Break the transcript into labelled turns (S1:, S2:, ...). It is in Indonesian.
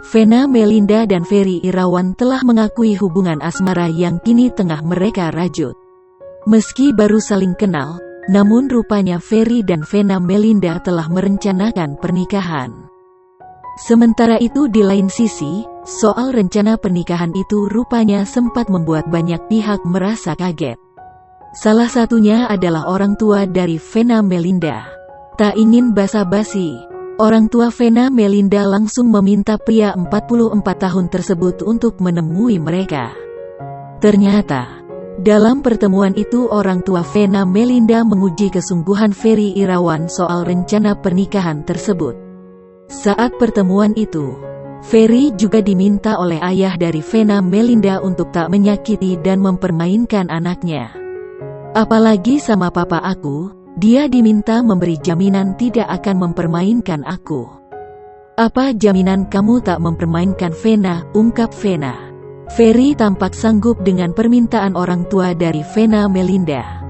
S1: Vena Melinda dan Ferry Irawan telah mengakui hubungan asmara yang kini tengah mereka rajut. Meski baru saling kenal, namun rupanya Ferry dan Vena Melinda telah merencanakan pernikahan. Sementara itu di lain sisi, soal rencana pernikahan itu rupanya sempat membuat banyak pihak merasa kaget. Salah satunya adalah orang tua dari Vena Melinda. Tak ingin basa-basi, orang tua Vena Melinda langsung meminta pria 44 tahun tersebut untuk menemui mereka. Ternyata, dalam pertemuan itu orang tua Vena Melinda menguji kesungguhan Ferry Irawan soal rencana pernikahan tersebut. Saat pertemuan itu, Ferry juga diminta oleh ayah dari Vena Melinda untuk tak menyakiti dan mempermainkan anaknya. Apalagi sama papa aku, dia diminta memberi jaminan tidak akan mempermainkan aku. Apa jaminan kamu tak mempermainkan Vena, ungkap Vena. Ferry tampak sanggup dengan permintaan orang tua dari Vena Melinda.